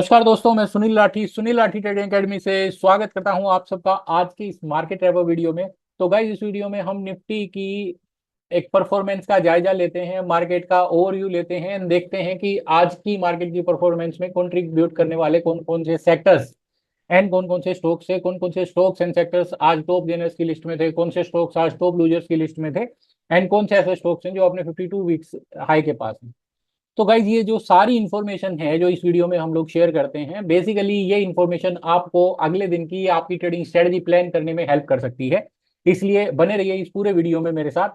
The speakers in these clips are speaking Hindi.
नमस्कार दोस्तों, मैं सुनील लाठी ट्रेडिंग एकेडमी से स्वागत करता हूं आप सबका आज की इस मार्केट रेपो वीडियो में। तो गाइस, इस वीडियो में हम निफ्टी की एक परफॉर्मेंस का जायजा लेते हैं, मार्केट का ओवरव्यू लेते हैं, देखते हैं कि आज की मार्केट की परफॉर्मेंस में कंट्रीब्यूट करने वाले कौन कौन से सेक्टर्स एंड कौन कौन से स्टॉक्स है, कौन कौन से स्टॉक्स एंड सेक्टर्स आज टॉप गेनर्स की लिस्ट में थे, कौन से स्टॉक्स आज टॉप लूजर्स की लिस्ट में थे, एंड कौन से ऐसे स्टॉक्स हैं जो अपने 52 वीक्स हाई के पास हैं। तो गाइज, ये जो सारी इन्फॉर्मेशन है जो इस वीडियो में हम लोग शेयर करते हैं, बेसिकली ये इन्फॉर्मेशन आपको अगले दिन की आपकी ट्रेडिंग स्ट्रेटजी प्लान करने में हेल्प कर सकती है। इसलिए बने रहिए इस पूरे वीडियो में मेरे साथ।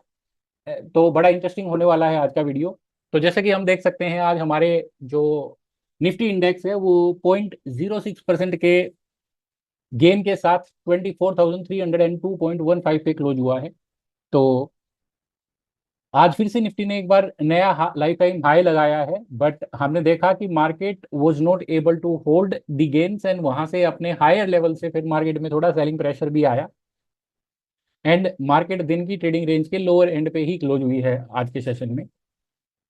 तो बड़ा इंटरेस्टिंग होने वाला है आज का वीडियो। तो जैसे कि हम देख सकते हैं, आज हमारे जो निफ्टी इंडेक्स है वो 0.06% के गेन के साथ 24,302.15 पे क्लोज हुआ है। तो आज फिर से निफ्टी ने एक बार नया लाइफ टाइम हाई लगाया है, बट हमने देखा कि market was not able to hold the gains and वहां से अपने हायर लेवल से फिर मार्केट में थोड़ा सेलिंग प्रेशर भी आया एंड मार्केट दिन की ट्रेडिंग रेंज के लोअर एंड पे ही क्लोज हुई है आज के सेशन में।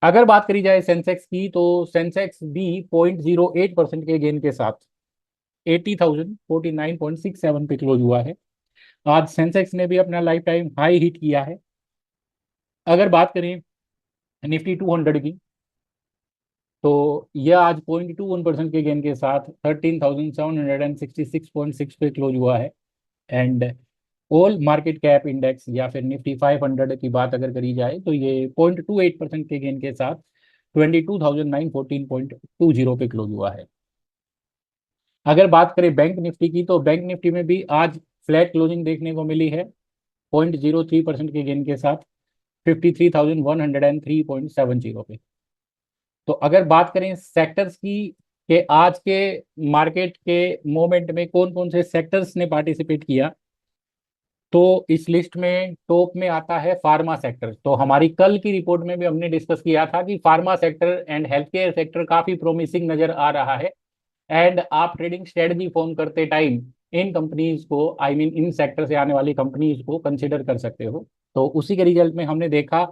अगर बात करी जाए सेंसेक्स की, तो सेंसेक्स भी 0.08% के गेन के साथ 80,049.67 पे क्लोज हुआ है। आज सेंसेक्स ने भी अपना लाइफ टाइम हाई हिट किया है। अगर बात करें निफ्टी 200 की, तो यह आज 0.21% के गेन के साथ 13,766.6 पे क्लोज हुआ है। And all market cap index या फिर निफ्टी 500 की बात अगर करी जाए, तो ये 0.28% के गेन के साथ 22,914.20 पे क्लोज हुआ है। अगर बात करें बैंक निफ्टी की, तो बैंक निफ्टी में भी आज फ्लैट क्लोजिंग देखने को मिली है 0.03% के गेन के साथ 53,103.70 पे। तो अगर बात करें सेक्टर्स की, कि आज के मार्केट के मोमेंट में कौन कौन से सेक्टर्स ने पार्टिसिपेट किया, तो इस लिस्ट में टॉप में आता है फार्मा सेक्टर। तो हमारी कल की रिपोर्ट में भी हमने डिस्कस किया था कि pharma sector and health care sector काफी प्रोमिसिंग नजर आ रहा है एंड आप ट्रेडिंग स्ट्रेटजी फॉर्म करते टाइम इन कंपनीज को, आई मीन इन सेक्टर से आने वाली कंपनीज को कंसिडर कर सकते हो। तो उसी के रिजल्ट में हमने देखा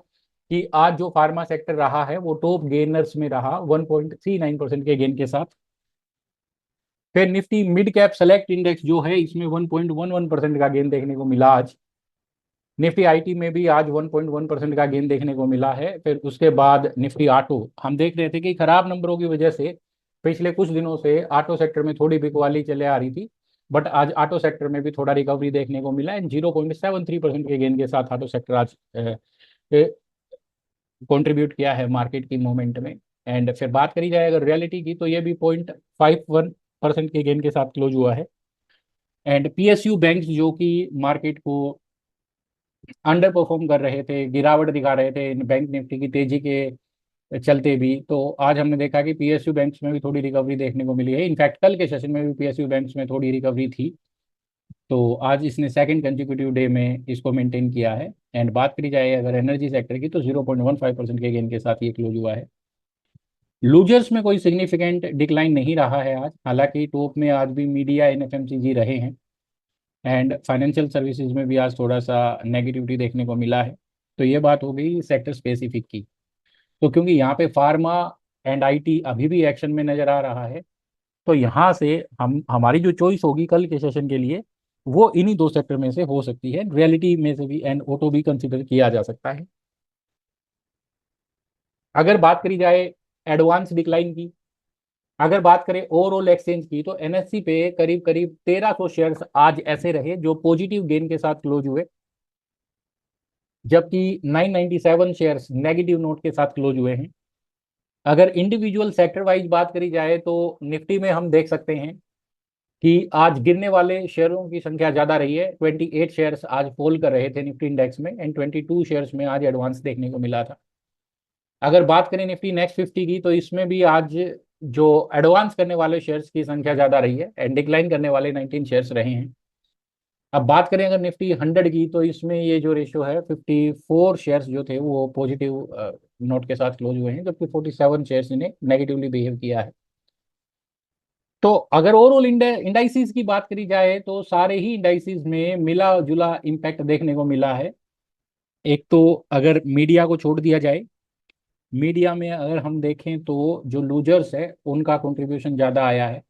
कि आज जो फार्मा सेक्टर रहा है वो टॉप गेनर्स में रहा 1.39% के गेन के साथ। फिर Nifty mid cap select index जो है, इसमें 1.11% का गेन देखने को मिला आज। निफ्टी आईटी में भी आज 1.1% का गेन देखने को मिला है। फिर उसके बाद निफ्टी ऑटो, हम देख रहे थे कि खराब नंबरों की वजह से पिछले कुछ दिनों से ऑटो सेक्टर में थोड़ी बिकवाली चले आ रही थी, बट आज ऑटो सेक्टर में भी थोड़ा रिकवरी देखने को मिला एंड 0.73% के गेन के साथ ऑटो सेक्टर आज कंट्रीब्यूट किया है मार्केट की मूवमेंट में। एंड फिर बात करी जाए अगर रियलिटी की, तो ये भी 0.51% के गेन के साथ क्लोज हुआ है। एंड पीएसयू बैंक जो कि मार्केट को अंडर परफॉर्म कर रहे थे, गिरावट दिखा रहे थे इन बैंक निफ्टी की तेजी के चलते भी, तो आज हमने देखा कि पीएसयू बैंक्स में भी थोड़ी रिकवरी देखने को मिली है। इनफैक्ट कल के सेशन में भी पीएसयू बैंक्स में थोड़ी रिकवरी थी। तो आज इसने सेकंड कंसेक्यूटिव डे में इसको मेंटेन किया है। एंड बात करी जाए अगर एनर्जी सेक्टर की, तो 0.15% के गेन के साथ ये क्लोज हुआ है। लूजर्स में कोई सिग्निफिकेंट डिक्लाइन नहीं रहा है आज, हालांकि टॉप में आज भी मीडिया एनएफएमसीजी रहे हैं एंड फाइनेंशियल सर्विसेज में भी आज थोड़ा सा नेगेटिविटी देखने को मिला है। तो ये बात हो गई सेक्टर स्पेसिफिक की। तो क्योंकि यहाँ पे फार्मा एंड आईटी अभी भी एक्शन में नजर आ रहा है, तो यहाँ से हम हमारी जो चॉइस होगी कल के सेशन के लिए वो इन्हीं दो सेक्टर में से हो सकती है। रियलिटी में से भी एंड ऑटो भी कंसिडर किया जा सकता है। अगर बात करी जाए एडवांस डिक्लाइन की, अगर बात करें ओवरऑल एक्सचेंज की, तो एनएससी पे करीब करीब 1300 शेयर्स आज ऐसे रहे जो पॉजिटिव गेन के साथ क्लोज हुए, जबकि 997 शेयर्स नेगेटिव नोट के साथ क्लोज हुए हैं। अगर इंडिविजुअल सेक्टर वाइज बात करी जाए, तो निफ्टी में हम देख सकते हैं कि आज गिरने वाले शेयरों की संख्या ज्यादा रही है। 28 शेयर्स आज फॉल कर रहे थे निफ्टी इंडेक्स में एंड 22 शेयर्स में आज एडवांस देखने को मिला था। अगर बात करें निफ्टी नेक्स्ट 50 की, तो इसमें भी आज जो एडवांस करने वाले शेयर्स की संख्या ज्यादा रही है एंड डिक्लाइन करने वाले 19 शेयर्स रहे हैं। अब बात करें अगर निफ्टी 100 की, तो इसमें ये जो रेशियो है 54 शेयर्स जो थे वो पॉजिटिव नोट के साथ क्लोज हुए हैं, जबकि 47 शेयर्स ने नेगेटिवली बिहेव किया है। तो अगर ओवरऑल इंडाइसिस की बात करी जाए, तो सारे ही इंडाइसिस में मिला जुला इम्पैक्ट देखने को मिला है। एक तो अगर मीडिया को छोड़ दिया जाए, मीडिया में अगर हम देखें तो जो लूजर्स है उनका कंट्रीब्यूशन ज़्यादा आया है।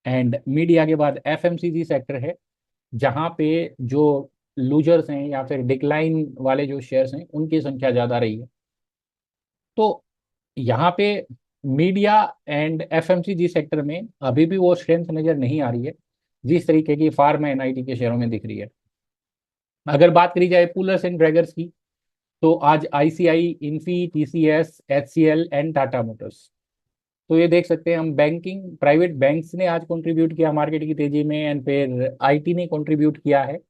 एंड मीडिया के बाद एफएमसीजी सेक्टर है, जहाँ पे जो लूजर्स हैं या फिर डिक्लाइन वाले जो शेयर्स हैं उनकी संख्या ज़्यादा रही है। तो यहाँ पे मीडिया एंड एफएमसीजी सेक्टर में अभी भी वो स्ट्रेंथ नज़र नहीं आ रही है जिस तरीके की फार्मा एनआईटी के शेयरों में दिख रही है। अगर बात करी जाए पुलर्स एंड ड्रैगर्स की, तो आज ICI, Infy, TCS, HCL and Tata Motors, तो ये देख सकते हैं हम बैंकिंग प्राइवेट बैंक्स ने आज कंट्रीब्यूट किया मार्केट की तेजी में, एंड फिर आईटी ने कंट्रीब्यूट किया है,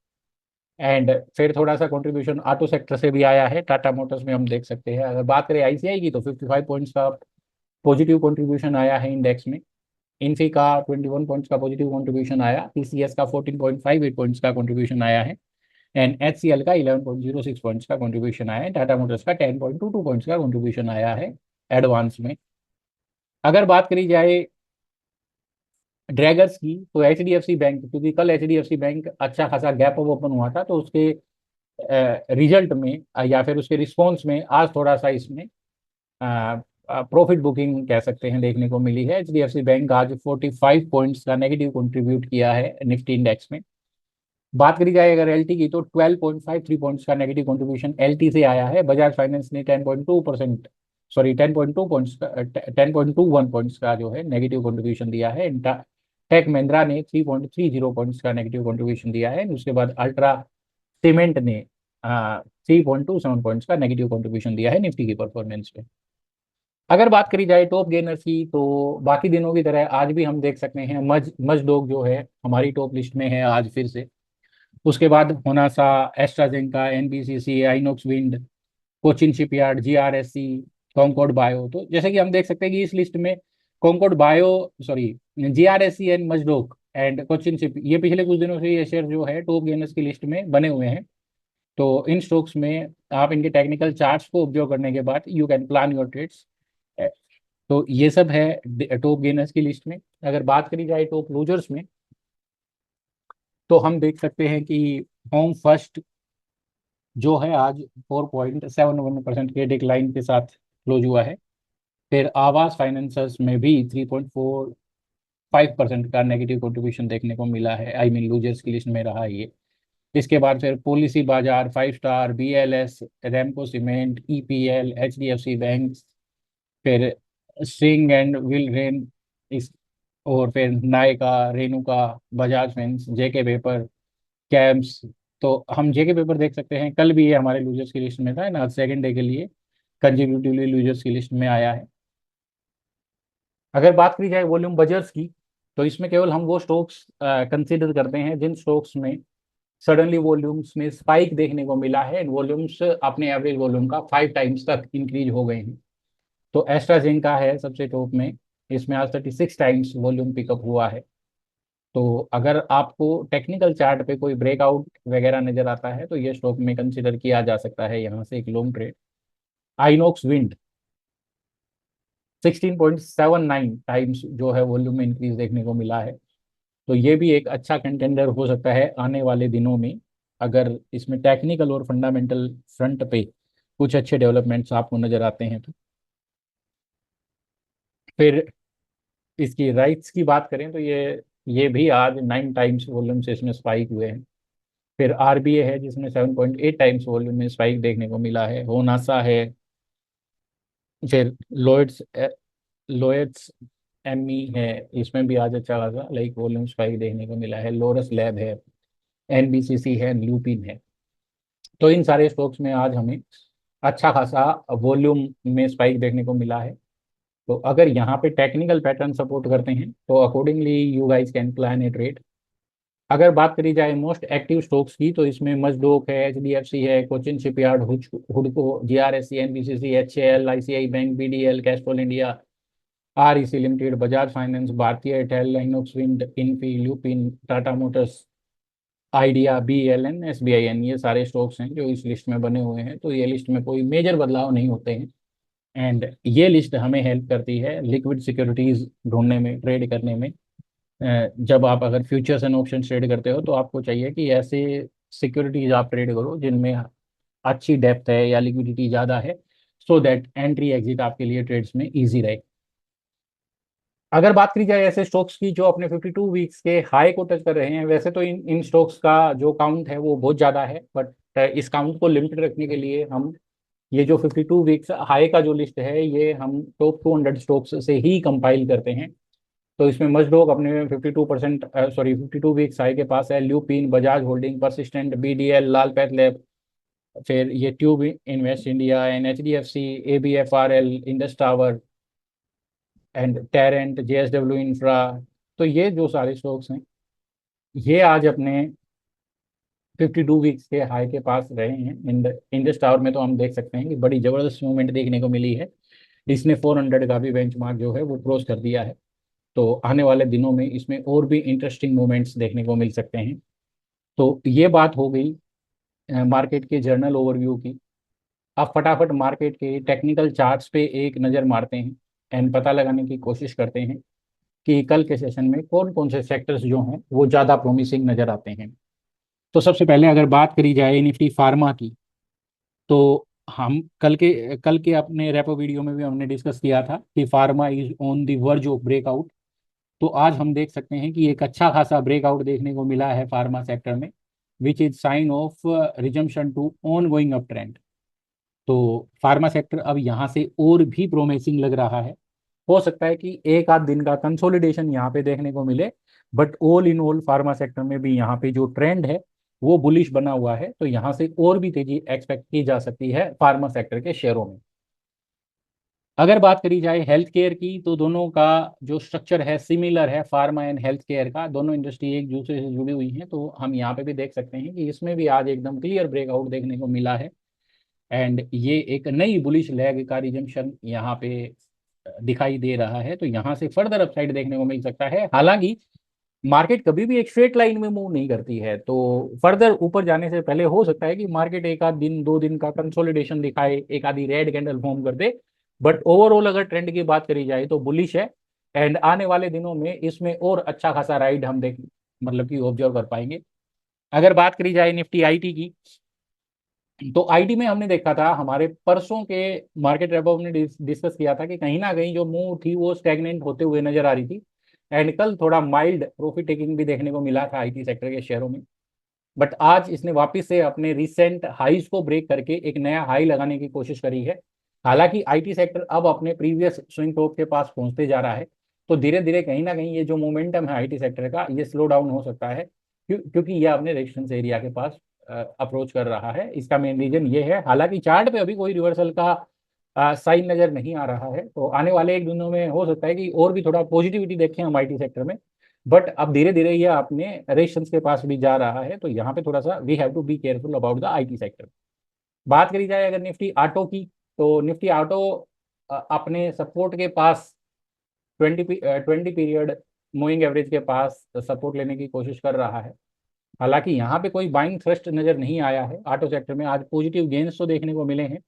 एंड फिर थोड़ा सा कंट्रीब्यूशन ऑटो सेक्टर से भी आया है। टाटा मोटर्स में हम देख सकते हैं। अगर बात करें आईसीआई की, तो 55 पॉइंट्स का पॉजिटिव कंट्रीब्यूशन आया है इंडेक्स में। इन्फी का 21 पॉइंट्स का पॉजिटिव कंट्रीब्यूशन आया, टीसीएस का 14.58 पॉइंट्स का कंट्रीब्यूशन आया है, एंड एचसीएल का 11.06 पॉइंट्स का कंट्रीब्यूशन आया है। टाटा मोटर्स का 10.22 पॉइंट्स का कंट्रीब्यूशन आया है एडवांस में। अगर बात करी जाए ड्रैगर्स की, तो एचडीएफसी बैंक, क्योंककि कल एचडीएफसी बैंक अच्छा खासा गैप अप ओपन हुआ था, तो उसके रिजल्ट में या फिर उसके रिस्पॉन्स में आज थोड़ा सा इसमें प्रॉफिट बुकिंग कह सकते हैं देखने को मिली है। एचडीएफसी बैंक आज 45 पॉइंट्स का नेगेटिव कंट्रीब्यूट किया है निफ्टी इंडेक्स में। बात करी जाए अगर एलटी की, तो 12.53 पॉइंट्स का नेगेटिव कंट्रीब्यूशन एलटी से आया है। बजाज फाइनेंस ने 10.2%, सॉरी 10.2 पॉइंट्स का 10.21 पॉइंट्स का जो है नेगेटिव कंट्रीब्यूशन दिया है। टेक महिंद्रा ने 3.30 पॉइंट्स का नेगेटिव कंट्रीब्यूशन दिया है। उसके बाद अल्ट्रा सीमेंट ने 3.27 पॉइंट्स का नेगेटिव कंट्रीब्यूशन दिया है निफ्टी की परफॉर्मेंस पे। अगर बात करी जाए टॉप गेनर्स की, तो बाकी दिनों की तरह आज भी हम देख सकते हैं मजडोग जो है हमारी टॉप लिस्ट में है आज फिर से। उसके बाद Honasa, AstraZeneca, NBCC, Inox Wind, Cochin Shipyard, GRSC, Concord Bio. तो जैसे कि हम देख सकते हैं कि इस लिस्ट में Concord bio, sorry, GRSC and Mazdock and Cochin ship, ये पिछले कुछ दिनों से ये शेयर जो है टॉप गेनर्स की लिस्ट में बने हुए हैं। तो इन स्टॉक्स में आप इनके टेक्निकल चार्ट्स को ऑब्जर्व करने के बाद you can plan your trades. तो ये सब है टॉप गेनर्स की लिस्ट में। अगर बात करी जाए टॉप लूजर्स में, तो हम देख सकते हैं कि होम फर्स्ट जो है आज 4.71% के डिक्लाइन के साथ क्लोज हुआ है। फिर आवास फाइनेंसर्स में भी 3.45% का नेगेटिव कंट्रीब्यूशन देखने को मिला है, आई मीन लूजर्स की लिस्ट में रहा है ये। इसके बाद फिर policy Bazaar, five star, BLS, Ramco cement, EPL, HDFC bank, फिर स्ट्रिंग एंड व्हील रेन, इस, और फिर Nykaa, Renuka, Bajaj finance, JK paper, CAMS. तो हम जेके पेपर देख सकते हैं, कल भी ये हमारे लूजर्स की लिस्ट में था ना, सेकंड डे के लिए कंजिक्यूटिवली लूजर्स की लिस्ट में आया है। अगर बात की जाए वॉल्यूम बजर्स की, तो इसमें केवल हम वो स्टॉक्स कंसीडर करते हैं जिन स्टॉक्स में सडनली वॉल्यूम्स में स्पाइक देखने को मिला है, वॉल्यूम्स अपने एवरेज वॉल्यूम का 5 टाइम्स तक इंक्रीज हो गए हैं। तो एस्ट्राजेनेका है सबसे टॉप में, इसमें आज 36 टाइम्स वॉल्यूम पिकअप हुआ है। तो अगर आपको टेक्निकल चार्ट पे कोई ब्रेकआउट वगैरह नजर आता है, तो ये स्टॉक में कंसिडर किया जा सकता है यहाँ से एक long trade. INOX wind 16.79 times जो है वॉल्यूम में इंक्रीज देखने को मिला है। तो ये भी एक अच्छा कंटेंडर हो सकता है आने वाले दिनों में, अगर इसमें टेक्निकल और फंडामेंटल फ्रंट पे कुछ अच्छे डेवलपमेंट्स आपको नजर आते हैं तो। फिर इसकी राइट्स की बात करें, तो ये भी आज 9 टाइम्स वॉल्यूम से इसमें स्पाइक हुए हैं। फिर आरबीए है जिसमें 7.8 टाइम्स वॉल्यूम में स्पाइक देखने को मिला है। होनासा है, फिर लोएट्स एमई है, इसमें भी आज अच्छा खासा लाइक वॉल्यूम स्पाइक देखने को मिला है। लोरस लैब है, एनबीसीसी है, ल्यूपिन है। तो इन सारे स्टॉक्स में आज हमें अच्छा खासा वॉल्यूम में स्पाइक देखने को मिला है। तो अगर यहाँ पे टेक्निकल पैटर्न सपोर्ट करते हैं, तो accordingly you guys can plan A trade. अगर बात करी जाए मोस्ट एक्टिव स्टॉक्स की, तो इसमें मजडोक है, एचडीएफसी है, कोचिन शिपयार्ड, हुडको, GRSC, NBCC, HAL, ICI bank, BDL, Castrol India, REC limited, Bajaj finance, Bharti Airtel, Linox wind, Infy, Lupin, Tata motors, Idea, BLN, SBIN, ये सारे स्टॉक्स हैं जो इस लिस्ट में बने हुए हैं। तो ये लिस्ट में कोई मेजर बदलाव नहीं होते हैं, एंड ये लिस्ट हमें हेल्प करती है लिक्विड सिक्योरिटीज ढूंढने में, ट्रेड करने में। जब आप अगर फ्यूचर्स एंड ऑप्शन ट्रेड करते हो, तो आपको चाहिए कि ऐसे सिक्योरिटीज आप ट्रेड करो जिनमें अच्छी डेप्थ है या लिक्विडिटी ज़्यादा है, सो दैट एंट्री एग्जिट आपके लिए ट्रेड्स में ईजी रहे। अगर बात करी जाए ऐसे स्टॉक्स की जो अपने 52 वीक्स के हाई को टच कर रहे हैं, वैसे तो इन इन स्टॉक्स का जो काउंट है वो बहुत ज़्यादा है, बट इस काउंट को लिमिटेड रखने के लिए हम ये जो 52 वीक्स हाई का जो लिस्ट है ये हम टॉप 200 स्टॉक्स से ही कंपाइल करते हैं। तो इसमें मस्टडॉग अपने 52% सॉरी 52 वीक्स हाई के पास है Lupin, Bajaj holding, Persistent, BDL, Lalpath lab, फिर ये tube invest India and HDFC, ABFRL, Indus tower and Torrent, JSW infra. तो ये जो सारे स्टॉक्स हैं ये आज अपने 52 वीक्स के हाई के पास रहे हैं। इंडस टावर में तो हम देख सकते हैं कि बड़ी जबरदस्त मूवमेंट देखने को मिली है। इसने 400 का भी बेंचमार्क जो है वो क्रॉस कर दिया है। तो आने वाले दिनों में इसमें और भी इंटरेस्टिंग मूवमेंट्स देखने को मिल सकते हैं। तो ये बात हो गई मार्केट के जर्नल ओवरव्यू की। अब फटाफट मार्केट के टेक्निकल चार्ट्स पे एक नज़र मारते हैं एंड पता लगाने की कोशिश करते हैं कि कल के सेशन में कौन कौन से सेक्टर्स जो हैं वो ज़्यादा प्रोमिसिंग नज़र आते हैं। तो सबसे पहले अगर बात करी जाए निफ्टी फार्मा की, तो हम कल के अपने रेपो वीडियो में भी हमने डिस्कस किया था कि pharma is on the verge of breakout. तो आज हम देख सकते हैं कि एक अच्छा खासा ब्रेकआउट देखने को मिला है फार्मा सेक्टर में, which is sign of resumption to ongoing uptrend. तो फार्मा सेक्टर अब यहाँ से और भी प्रोमिसिंग लग रहा है। हो सकता है कि एक आध दिन का कंसोलिडेशन यहाँ पे देखने को मिले, but all in all pharma sector में भी यहाँ पे जो ट्रेंड है वो बुलिश बना हुआ है। तो यहाँ से और भी तेजी एक्सपेक्ट की जा सकती है फार्मा सेक्टर के शेयरों में। अगर बात करी जाए हेल्थ केयर की, तो दोनों का जो स्ट्रक्चर है सिमिलर है, फार्मा एंड हेल्थ केयर का। दोनों इंडस्ट्री एक दूसरे से जुड़ी हुई हैं। तो हम यहाँ पे भी देख सकते हैं कि इसमें भी आज एकदम क्लियर ब्रेकआउट देखने को मिला है एंड ये एक नई बुलिश लेग का रिजम्पशन यहाँ पे दिखाई दे रहा है। तो यहाँ से फर्दर अपसाइड देखने को मिल सकता है। हालांकि मार्केट कभी भी एक स्ट्रेट लाइन में मूव नहीं करती है, तो फर्दर ऊपर जाने से पहले हो सकता है कि मार्केट एक आध दिन दो दिन का कंसोलिडेशन दिखाए, एक आधी रेड कैंडल फॉर्म कर दे। बट ओवरऑल अगर ट्रेंड की बात करी जाए तो बुलिश है एंड आने वाले दिनों में इसमें और अच्छा खासा राइड हम देख मतलब कि ऑब्जर्व कर पाएंगे। अगर बात करी जाए निफ्टी आईटी की, तो आईटी में हमने देखा था हमारे परसों के मार्केट रेपो ने डिस्कस किया था कि कहीं ना कहीं जो मूव थी वो स्टैग्नेंट होते हुए नजर आ रही थी एंड कल थोड़ा माइल्ड प्रॉफिट टेकिंग भी देखने को मिला था आईटी सेक्टर के शेयरों में। बट आज इसने वापस से अपने रिसेंट हाईज को ब्रेक करके एक नया हाई लगाने की कोशिश करी है। हालांकि आईटी सेक्टर अब अपने प्रीवियस स्विंग टॉप के पास पहुंचते जा रहा है। तो धीरे धीरे कहीं ना कहीं ये जो मोमेंटम है आईटी सेक्टर का ये स्लो डाउन हो सकता है, क्योंकि ये अपने रेजिस्टेंस एरिया के पास अप्रोच कर रहा है। इसका मेन रीजन ये है। हालांकि चार्ट पे अभी कोई रिवर्सल का साइन नजर नहीं आ रहा है। तो आने वाले एक दिनों में हो सकता है कि और भी थोड़ा पॉजिटिविटी देखें हम आईटी सेक्टर में। बट अब धीरे धीरे ये अपने रेशंस के पास भी जा रहा है। तो यहाँ पे थोड़ा सा we have to be careful about the IT sector. बात करी जाए अगर निफ्टी ऑटो की, तो निफ्टी ऑटो अपने सपोर्ट के पास 20 पीरियड मूविंग एवरेज के पास सपोर्ट लेने की कोशिश कर रहा है। हालांकि यहाँ पे कोई बाइंग थ्रस्ट नजर नहीं आया है। ऑटो सेक्टर में आज पॉजिटिव गेन्स तो देखने को मिले हैं,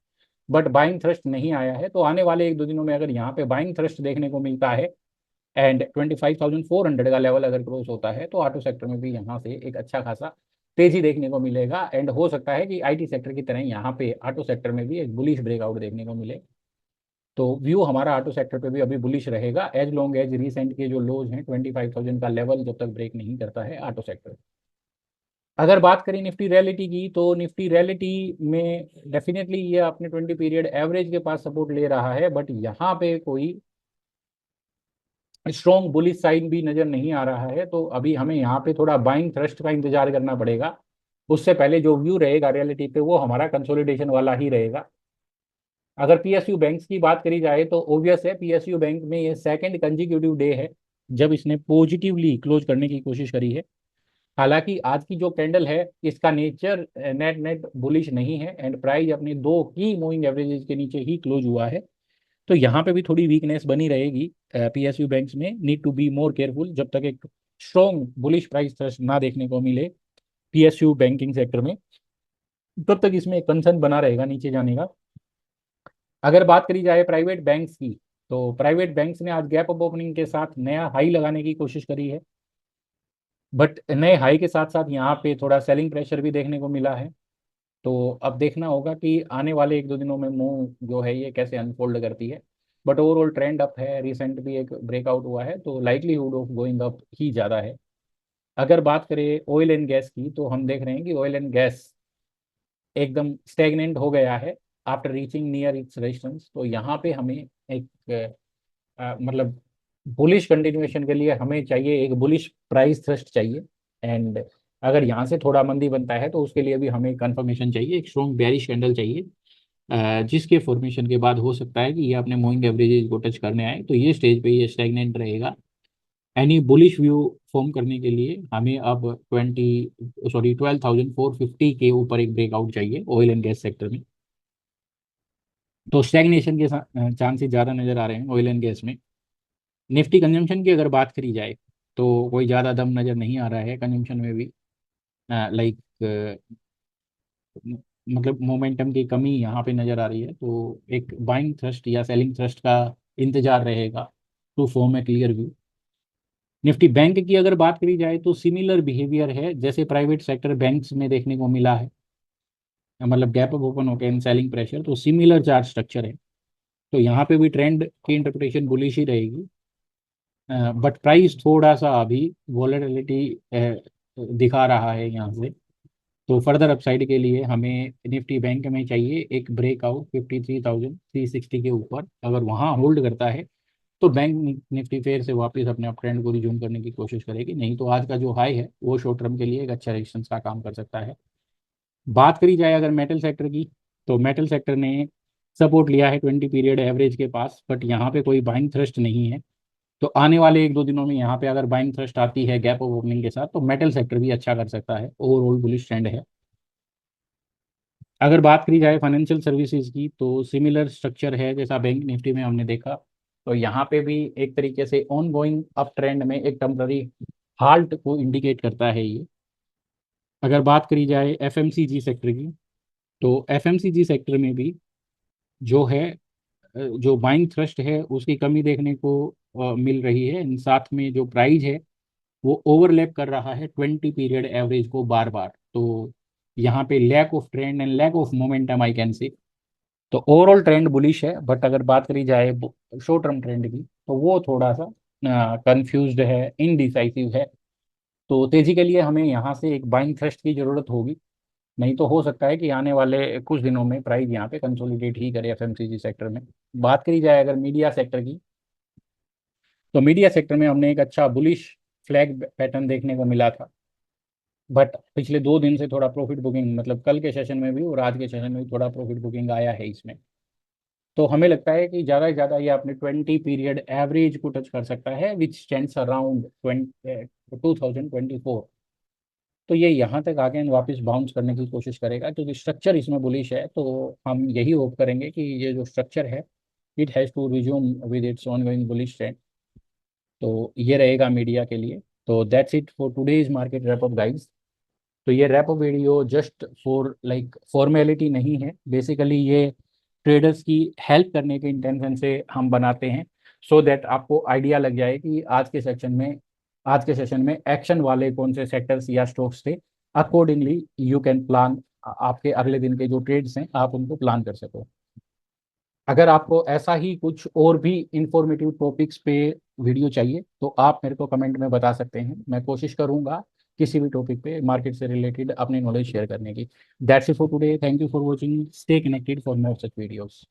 बट बाइंग थ्रस्ट नहीं आया है। तो आने वाले एक दो दिनों में अगर यहाँ पे बाइंग थ्रस्ट देखने को मिलता है एंड 25,400 का लेवल अगर क्रॉस होता है, तो ऑटो सेक्टर में भी यहाँ से एक अच्छा खासा तेजी देखने को मिलेगा एंड हो सकता है कि आईटी सेक्टर की तरह यहाँ पे ऑटो सेक्टर में भी एक बुलिश ब्रेकआउट देखने को मिले। तो व्यू हमारा ऑटो सेक्टर पे भी अभी बुलिश रहेगा एज लॉन्ग एज रिसेंट के जो लोज हैं 25,000 का लेवल जब तक ब्रेक नहीं करता है ऑटो सेक्टर। अगर बात करें निफ्टी रियलिटी की, तो निफ्टी रियलिटी में डेफिनेटली ये अपने 20 पीरियड एवरेज के पास सपोर्ट ले रहा है, बट यहाँ पे कोई स्ट्रॉन्ग बुलिश साइन भी नजर नहीं आ रहा है। तो अभी हमें यहाँ पे थोड़ा बाइंग थ्रस्ट का इंतजार करना पड़ेगा। उससे पहले जो व्यू रहेगा रियलिटी पे वो हमारा कंसोलिडेशन वाला ही रहेगा। अगर पीएसयू बैंक्स की बात करी जाए तो ऑब्वियस है पीएसयू बैंक में ये सेकंड कंजिक्यूटिव डे है जब इसने पॉजिटिवली क्लोज करने की कोशिश करी है। हालांकि आज की जो कैंडल है इसका नेचर नेट नेट बुलिश नहीं है एंड प्राइस अपने दो की मूविंग एवरेजेस के नीचे ही क्लोज हुआ है। तो यहाँ पे भी थोड़ी वीकनेस बनी रहेगी पीएसयू बैंक्स में। Need to be more careful जब तक एक स्ट्रॉन्ग बुलिश प्राइस थ्रस्ट ना देखने को मिले पीएसयू बैंकिंग सेक्टर में, तब तक इसमें एक कंसर्न बना रहेगा नीचे जाने का। अगर बात करी जाए प्राइवेट बैंक्स की, तो प्राइवेट बैंक्स ने आज गैप अप ओपनिंग के साथ नया हाई लगाने की कोशिश करी है, बट नए हाई के साथ साथ यहाँ पे थोड़ा सेलिंग प्रेशर भी देखने को मिला है। तो अब देखना होगा कि आने वाले 1-2 दिनों में मूव जो है ये कैसे अनफोल्ड करती है। बट ओवरऑल ट्रेंड अप है, रिसेंट भी एक ब्रेकआउट हुआ है, तो लाइकलीहुड ऑफ गोइंग अप ही ज़्यादा है। अगर बात करें ऑयल एंड गैस की, तो हम देख रहे हैं कि ऑयल एंड गैस एकदम स्टेगनेंट हो गया है after reaching near its resistance. तो यहाँ पे हमें एक मतलब बुलिश कंटिन्यूएशन के लिए हमें चाहिए, एक बुलिश प्राइस थ्रस्ट चाहिए। एंड अगर यहाँ से थोड़ा मंदी बनता है तो उसके लिए भी हमें कंफर्मेशन चाहिए, एक स्ट्रॉन्ग बेरिश कैंडल चाहिए, जिसके फॉर्मेशन के बाद हो सकता है कि ये अपने मूविंग एवरेजेस को टच करने आए। तो ये स्टेज पे ये स्टैग्नेंट रहेगा। एनी बुलिश व्यू फॉर्म करने के लिए हमें अब 12,450 के ऊपर एक ब्रेकआउट चाहिए ऑयल एंड गैस सेक्टर में। तो स्टैग्नेशन के चांसेस ज़्यादा नज़र आ रहे हैं ऑयल एंड गैस में। निफ्टी कंजम्पशन की अगर बात करी जाए तो कोई ज़्यादा दम नज़र नहीं आ रहा है कंजम्पशन में भी। लाइक मतलब मोमेंटम की कमी यहाँ पे नज़र आ रही है। तो एक बाइंग थ्रस्ट या सेलिंग थ्रस्ट का इंतजार रहेगा to form a clear view. Nifty bank की अगर बात करी जाए तो सिमिलर बिहेवियर है जैसे प्राइवेट सेक्टर बैंक्स में देखने को मिला है, मतलब गैप अप ओपन होकर इन सेलिंग प्रेशर, तो सिमिलर चार्ट स्ट्रक्चर है। तो यहाँ पे भी ट्रेंड की इंटरप्रिटेशन बुलिश ही रहेगी। बट प्राइस थोड़ा सा अभी वॉलेटिलिटी दिखा रहा है यहाँ से। तो फर्दर अपसाइड के लिए हमें निफ्टी बैंक में चाहिए एक ब्रेकआउट 53,360 के ऊपर। अगर वहाँ होल्ड करता है तो बैंक निफ्टी फिर से वापस अपने अप ट्रेंड को रिज्यूम करने की कोशिश करेगी, नहीं तो आज का जो हाई है वो शॉर्ट टर्म के लिए एक अच्छा रेजिस्टेंस का काम कर सकता है। बात करी जाए अगर मेटल सेक्टर की, तो मेटल सेक्टर ने सपोर्ट लिया है 20 पीरियड एवरेज के पास, बट यहाँ पे कोई बाइंग थ्रस्ट नहीं है। तो आने वाले 1-2 दिनों में यहाँ पे अगर बाइंग थ्रस्ट आती है गैप ऑफ ओपनिंग के साथ, तो मेटल सेक्टर भी अच्छा कर सकता है, ओवरऑल बुलिश ट्रेंड है। अगर बात करी जाए फाइनेंशियल सर्विसेज की, तो सिमिलर स्ट्रक्चर है जैसा बैंक निफ्टी में हमने देखा। तो यहाँ पे भी एक तरीके से ऑन गोइंग अप ट्रेंड में एक टेम्पररी हाल्ट को इंडिकेट करता है ये। अगर बात करी जाए एफएमसीजी सेक्टर की, तो एफएमसीजी सेक्टर में भी जो है जो बाइंग थ्रस्ट है उसकी कमी देखने को मिल रही है। इन साथ में जो प्राइस है वो ओवरलैप कर रहा है 20 पीरियड एवरेज को बार बार। तो यहाँ पे lack of trend and lack of momentum I can say. तो ओवरऑल ट्रेंड बुलिश है, बट अगर बात करी जाए शॉर्ट टर्म ट्रेंड की, तो वो थोड़ा सा कंफ्यूज्ड है, इनडिसाइसिव है। तो तेजी के लिए हमें यहाँ से एक बाइंग थ्रस्ट की जरूरत होगी, नहीं तो हो सकता है कि आने वाले कुछ दिनों में प्राइस यहाँ पे कंसोलिडेट ही करे एफएमसीजी सेक्टर में। बात करी जाए अगर मीडिया सेक्टर की, तो मीडिया सेक्टर में हमने एक अच्छा बुलिश फ्लैग पैटर्न देखने को मिला था। बट पिछले 2 दिन से थोड़ा प्रॉफिट बुकिंग, मतलब कल के सेशन में भी और आज के सेशन में भी थोड़ा प्रॉफिट बुकिंग आया है इसमें। तो हमें लगता है कि ज़्यादा से ज़्यादा ये अपने 20 पीरियड एवरेज को टच कर सकता है, विच स्टैंड्स अराउंड 2024। तो ये यहाँ तक आगे वापस बाउंस करने की कोशिश करेगा, क्योंकि स्ट्रक्चर इसमें बुलिश है। तो हम यही होप करेंगे कि ये जो स्ट्रक्चर है it has to resume with its ongoing bullish trend. तो ये रहेगा मीडिया के लिए। तो that's it for today's market wrap up guides. तो ये wrap up video just for like formality नहीं है, बेसिकली ये ट्रेडर्स की हेल्प करने के इंटेंशन से हम बनाते हैं, सो दैट आपको आइडिया लग जाए कि आज के सेशन में एक्शन वाले कौन से सेक्टर्स या स्टॉक्स थे। अकॉर्डिंगली यू कैन प्लान, आपके अगले दिन के जो ट्रेड्स हैं आप उनको प्लान कर सको। अगर आपको ऐसा ही कुछ और भी इंफॉर्मेटिव टॉपिक्स पे वीडियो चाहिए तो आप मेरे को कमेंट में बता सकते हैं, मैं कोशिश करूंगा किसी भी टॉपिक पे मार्केट से रिलेटेड अपनी नॉलेज शेयर करने की। That's it for today, thank you for watching, stay connected for more such videos.